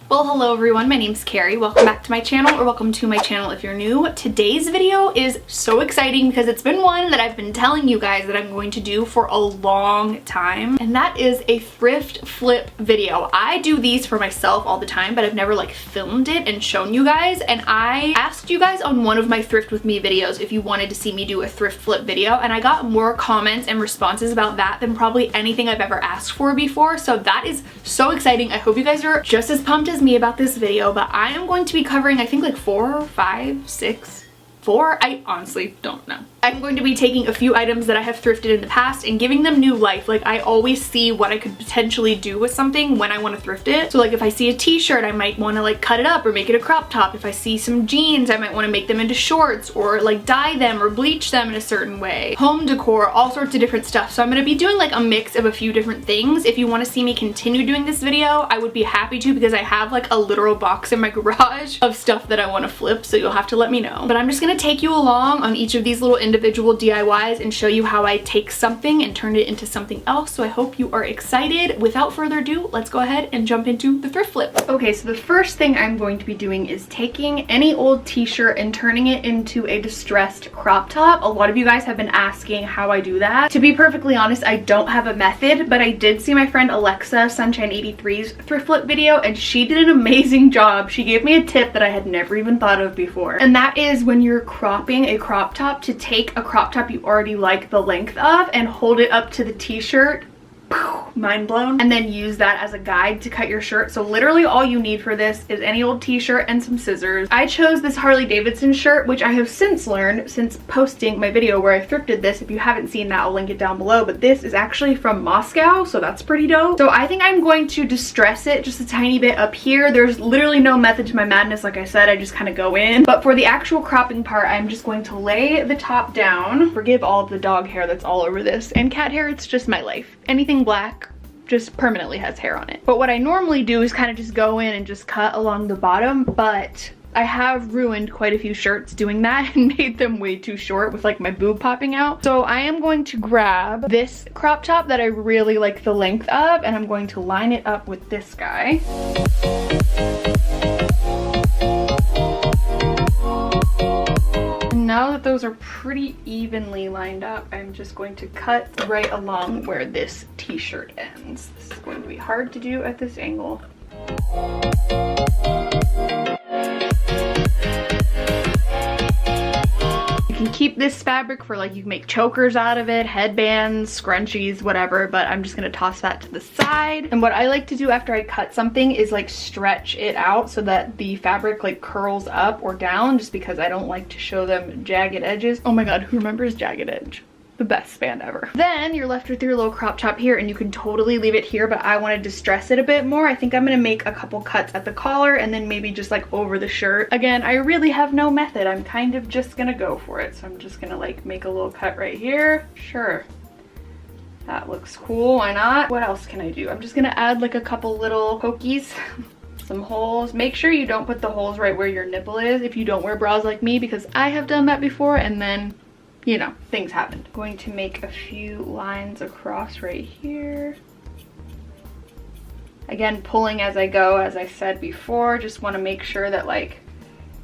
Well, hello everyone, my name's Carrie. Welcome back to my channel, or welcome to my channel if you're new. Today's video is so exciting because it's been one that I've been telling you guys that I'm going to do for a long time, and that is a thrift flip video. I do these for myself all the time, but I've never like filmed it and shown you guys, and I asked you guys on one of my thrift with me videos if you wanted to see me do a thrift flip video, and I got more comments and responses about that than probably anything I've ever asked for before, so that is so exciting. I hope you guys are just as pumped as me about this video, but I am going to be covering I think like 4, 5, 6, 4, I honestly don't know. I'm going to be taking a few items that I have thrifted in the past and giving them new life. Like, I always see what I could potentially do with something when I want to thrift it. So like if I see a t-shirt, I might want to like cut it up or make it a crop top. If I see some jeans, I might want to make them into shorts or like dye them or bleach them in a certain way. Home decor, all sorts of different stuff. So I'm going to be doing like a mix of a few different things. If you want to see me continue doing this video, I would be happy to, because I have like a literal box in my garage of stuff that I want to flip, so you'll have to let me know. But I'm just going to take you along on each of these little individual DIYs and show you how I take something and turn it into something else. So I hope you are excited. Without further ado, let's go ahead and jump into the thrift flip. Okay, so the first thing I'm going to be doing is taking any old t-shirt and turning it into a distressed crop top. A lot of you guys have been asking how I do that. To be perfectly honest, I don't have a method, but I did see my friend Alexa Sunshine 83's thrift flip video, and she did an amazing job. She gave me a tip that I had never even thought of before, and that is when you're cropping a crop top, to take a crop top you already like the length of and hold it up to the t-shirt. Mind blown. And then use that as a guide to cut your shirt. So literally all you need for this is any old t-shirt and some scissors. I chose this Harley Davidson shirt, which I have since learned since posting my video where I thrifted this. If you haven't seen that, I'll link it down below, but this is actually from Moscow, so that's pretty dope. So I think I'm going to distress it just a tiny bit up here. There's literally no method to my madness. Like I said, I just kind of go in, but for the actual cropping part, I'm just going to lay the top down. Forgive all of the dog hair that's all over this, and cat hair. It's just my life. Anything black just permanently has hair on it. But what I normally do is kind of just go in and just cut along the bottom, but I have ruined quite a few shirts doing that and made them way too short with like my boob popping out. So I am going to grab this crop top that I really like the length of, and I'm going to line it up with this guy. Now that those are pretty evenly lined up, I'm just going to cut right along where this t-shirt ends. This is going to be hard to do at this angle. You can keep this fabric for like, you can make chokers out of it, headbands, scrunchies, whatever, but I'm just gonna toss that to the side. And what I like to do after I cut something is like stretch it out so that the fabric like curls up or down, just because I don't like to show them jagged edges. Oh my god, who remembers Jagged Edge? The best band ever. Then you're left with your little crop top here, and you can totally leave it here, but I want to distress it a bit more. I think I'm gonna make a couple cuts at the collar and then maybe just like over the shirt. Again, I really have no method. I'm kind of just gonna go for it. So I'm just gonna like make a little cut right here. Sure. That looks cool, why not? What else can I do? I'm just gonna add like a couple little pokies. Some holes. Make sure you don't put the holes right where your nipple is if you don't wear bras like me, because I have done that before and then, you know, things happen. I'm going to make a few lines across right here. Again, pulling as I go, as I said before. Just want to make sure that like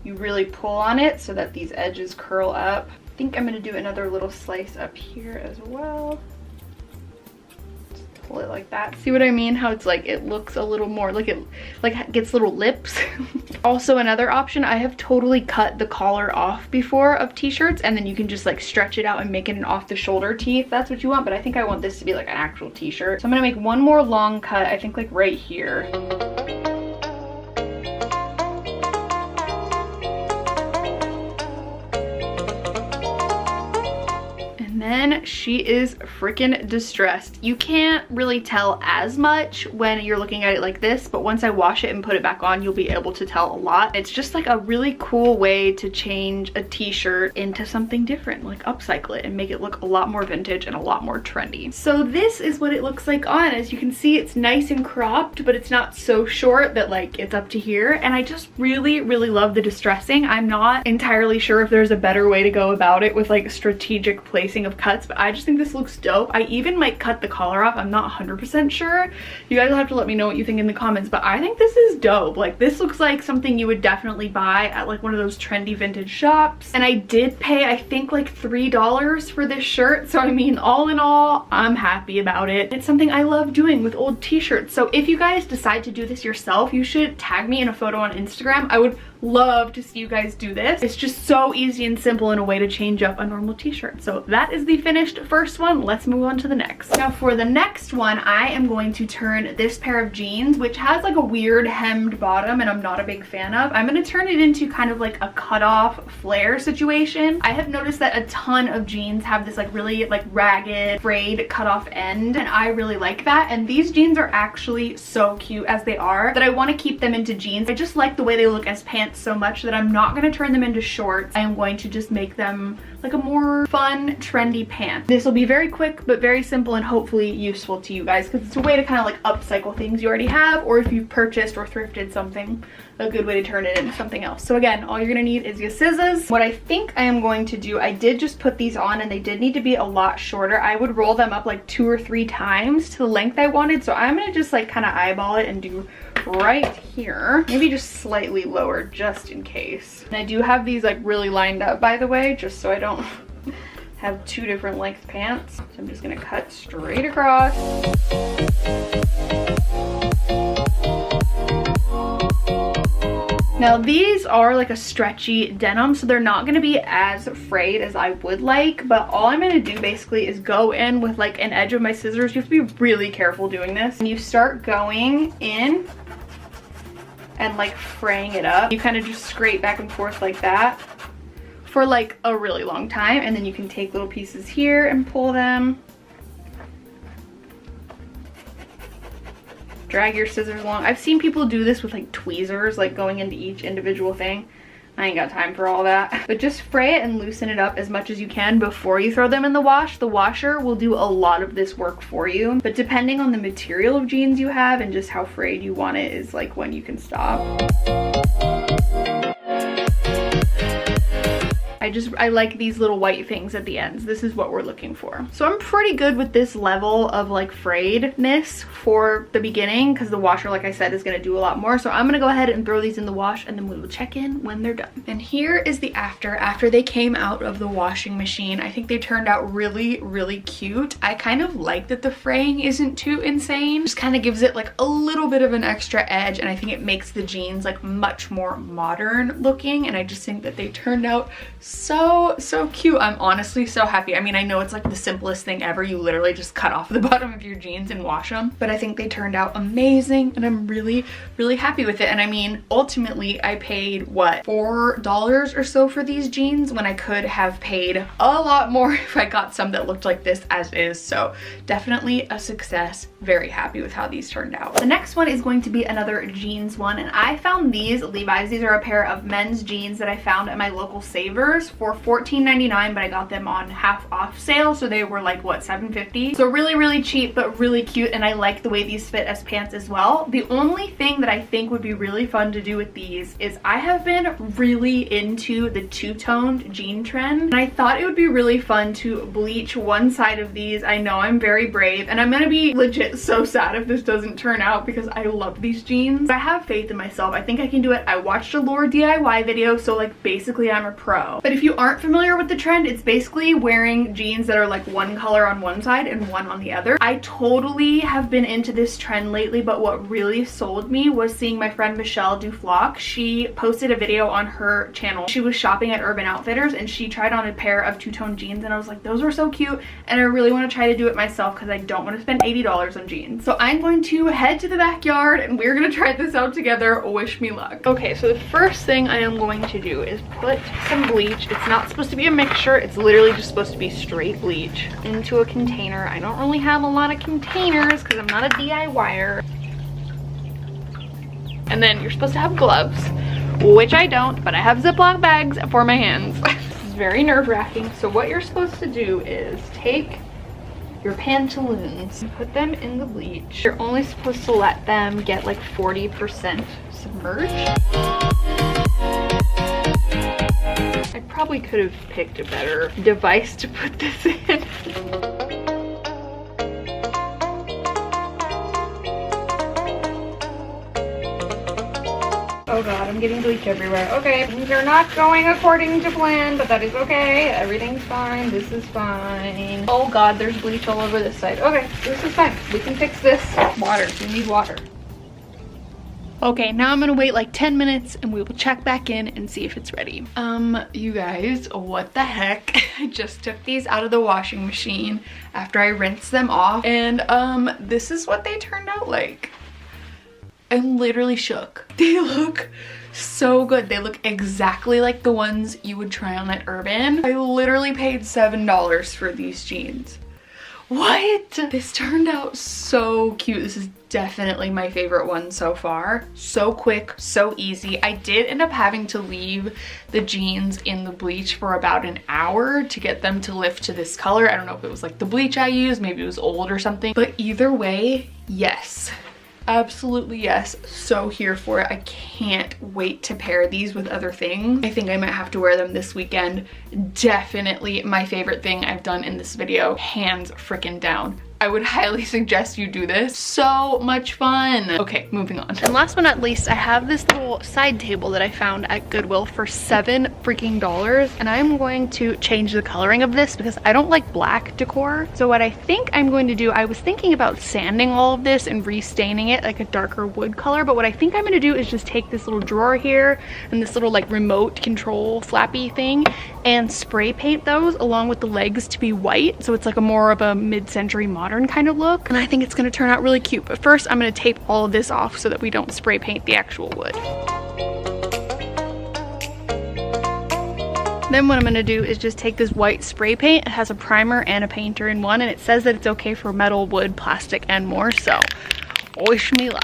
you really pull on it so that these edges curl up. I think I'm going to do another little slice up here as well. Pull it like that. See what I mean? How it's like, it looks a little more like it like gets little lips. Also, another option, I have totally cut the collar off before of t-shirts, and then you can just like stretch it out and make it an off the shoulder tee if that's what you want, but I think I want this to be like an actual t-shirt. So I'm gonna make one more long cut, I think like right here. Then she is freaking distressed. You can't really tell as much when you're looking at it like this, but once I wash it and put it back on, you'll be able to tell a lot. It's just like a really cool way to change a t-shirt into something different, like upcycle it and make it look a lot more vintage and a lot more trendy. So this is what it looks like on. As you can see, it's nice and cropped, but it's not so short that like it's up to here. And I just really love the distressing. I'm not entirely sure if there's a better way to go about it with like strategic placing of cuts, but I just think this looks dope. I even might cut the collar off. I'm not 100% sure. You guys will have to let me know what you think in the comments, but I think this is dope. Like, this looks like something you would definitely buy at like one of those trendy vintage shops. And I did pay, I think, like $3 for this shirt. So I mean, all in all, I'm happy about it. It's something I love doing with old t-shirts. So if you guys decide to do this yourself, you should tag me in a photo on Instagram. I would love to see you guys do this. It's just so easy and simple in a way to change up a normal t-shirt. So that is the finished first one. Let's move on to the next. Now for the next one, I am going to turn this pair of jeans, which has like a weird hemmed bottom and I'm not a big fan of. I'm going to turn it into kind of like a cutoff flare situation. I have noticed that a ton of jeans have this like really like ragged, frayed cutoff end, and I really like that. And these jeans are actually so cute as they are that I want to keep them into jeans. I just like the way they look as pants so much that I'm not going to turn them into shorts. I am going to just make them like a more fun, trendy pant. This will be very quick but very simple and hopefully useful to you guys, because it's a way to kind of like upcycle things you already have, or if you've purchased or thrifted something, a good way to turn it into something else. So again, all you're gonna need is your scissors. What I think I am going to do, I did just put these on and they did need to be a lot shorter. I would roll them up like 2 or 3 times to the length I wanted. So I'm gonna just like kind of eyeball it and do right here, maybe just slightly lower just in case. And I do have these like really lined up, by the way, just so I don't have 2 different length pants. So I'm just gonna cut straight across. Now these are like a stretchy denim, so they're not gonna be as frayed as I would like, but all I'm gonna do basically is go in with like an edge of my scissors. You have to be really careful doing this. And you start going in and like fraying it up. You kind of just scrape back and forth like that for like a really long time, and then you can take little pieces here and pull them. Drag your scissors along. I've seen people do this with like tweezers, like going into each individual thing. I ain't got time for all that. But just fray it and loosen it up as much as you can before you throw them in the wash. The washer will do a lot of this work for you, but depending on the material of jeans you have and just how frayed you want it is like when you can stop. I like these little white things at the ends. This is what we're looking for. So I'm pretty good with this level of like frayedness for the beginning, because the washer, like I said, is gonna do a lot more. So I'm gonna go ahead and throw these in the wash, and then we will check in when they're done. And here is the after they came out of the washing machine. I think they turned out really, really cute. I kind of like that the fraying isn't too insane. Just kind of gives it like a little bit of an extra edge, and I think it makes the jeans like much more modern looking, and I just think that they turned out so cute. I'm honestly so happy. I mean, I know it's like the simplest thing ever. You literally just cut off the bottom of your jeans and wash them, but I think they turned out amazing, and I'm really happy with it. And I mean, ultimately I paid what, $4 or so for these jeans, when I could have paid a lot more if I got some that looked like this as is. So definitely a success. Very happy with how these turned out. The next one is going to be another jeans one, and I found these Levi's. These are a pair of men's jeans that I found at my local Savers for $14.99, but I got them on half off sale, so they were like what, $7.50. So really cheap but really cute, and I like the way these fit as pants as well. The only thing that I think would be really fun to do with these is I have been really into the two-toned jean trend, and I thought it would be really fun to bleach one side of these. I know I'm very brave, and I'm gonna be legit so sad if this doesn't turn out, because I love these jeans. I have faith in myself. I think I can do it. I watched a Lure DIY video, so like basically I'm a pro. But if you aren't familiar with the trend, it's basically wearing jeans that are like one color on one side and one on the other. I totally have been into this trend lately, but what really sold me was seeing my friend Michelle do flock. She posted a video on her channel. She was shopping at Urban Outfitters and she tried on a pair of two-tone jeans, and I was like, those were so cute, and I really want to try to do it myself because I don't want to spend $80 on jeans. So I'm going to head to the backyard and we're gonna try this out together. Wish me luck. Okay, so the first thing I am going to do is put some bleach. It's not supposed to be a mixture, it's literally just supposed to be straight bleach into a container. I don't really have a lot of containers because I'm not a DIYer. And then you're supposed to have gloves, which I don't, but I have Ziploc bags for my hands. This is very nerve-wracking. So what you're supposed to do is take your pantaloons and put them in the bleach. You're only supposed to let them get like 40% submerged. I probably could have picked a better device to put this in. Oh god, I'm getting bleach everywhere. Okay, things are not going according to plan, but that is okay. Everything's fine. This is fine. Oh god, there's bleach all over this side. Okay, this is fine. We can fix this. Water. We need water. Okay, now I'm gonna wait like 10 minutes and we will check back in and see if it's ready. You guys, what the heck? I just took these out of the washing machine after I rinsed them off, and this is what they turned out like. I'm literally shook. They look so good. They look exactly like the ones you would try on at Urban. I literally paid $7 for these jeans. What? This turned out so cute. This is definitely my favorite one so far. So quick, so easy. I did end up having to leave the jeans in the bleach for about an hour to get them to lift to this color. I don't know if it was like the bleach I used, maybe it was old or something, but either way, yes. Absolutely yes, so here for it. I can't wait to pair these with other things. I think I might have to wear them this weekend. Definitely my favorite thing I've done in this video, hands freaking down. I would highly suggest you do this. So much fun. Okay, moving on. And last but not least, I have this little side table that I found at Goodwill for $7 freaking, and I'm going to change the coloring of this because I don't like black decor. So what I think I'm going to do, I was thinking about sanding all of this and restaining it like a darker wood color, but what I think I'm gonna do is just take this little drawer here and this little like remote control flappy thing and spray paint those along with the legs to be white, so it's like a more of a mid-century modern kind of look, and I think it's going to turn out really cute. But first I'm going to tape all of this off so that we don't spray paint the actual wood. Then what I'm going to do is just take this white spray paint. It has a primer and a painter in one, and it says that it's okay for metal, wood, plastic, and more, so wish me luck.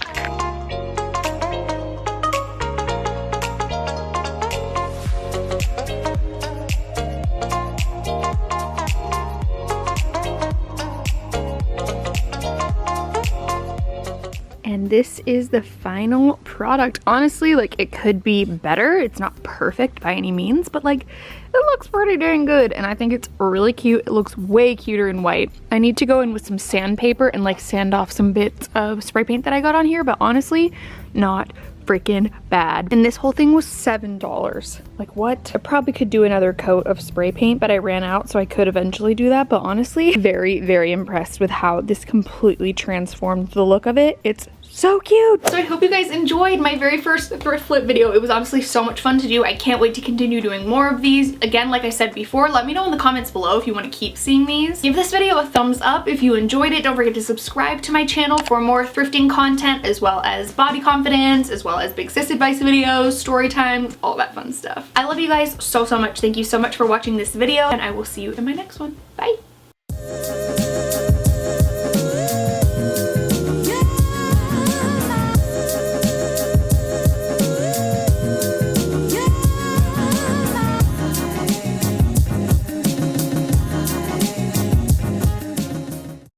And this is the final product. Honestly, like, it could be better. It's not perfect by any means, but like, it looks pretty dang good, and I think it's really cute. It looks way cuter in white. I need to go in with some sandpaper and like sand off some bits of spray paint that I got on here, but honestly, not freaking bad. And this whole thing was $7. Like, what? I probably could do another coat of spray paint, but I ran out, so I could eventually do that. But honestly, very, very impressed with how this completely transformed the look of it. It's so cute. So I hope you guys enjoyed my very first thrift flip video. It was honestly so much fun to do. I can't wait to continue doing more of these. Again, like I said before, let me know in the comments below if you want to keep seeing these. Give this video a thumbs up if you enjoyed it. Don't forget to subscribe to my channel for more thrifting content, as well as body confidence, as well as big sis advice videos, story times, all that fun stuff. I love you guys so much. Thank you so much for watching this video, and I will see you in my next one. Bye.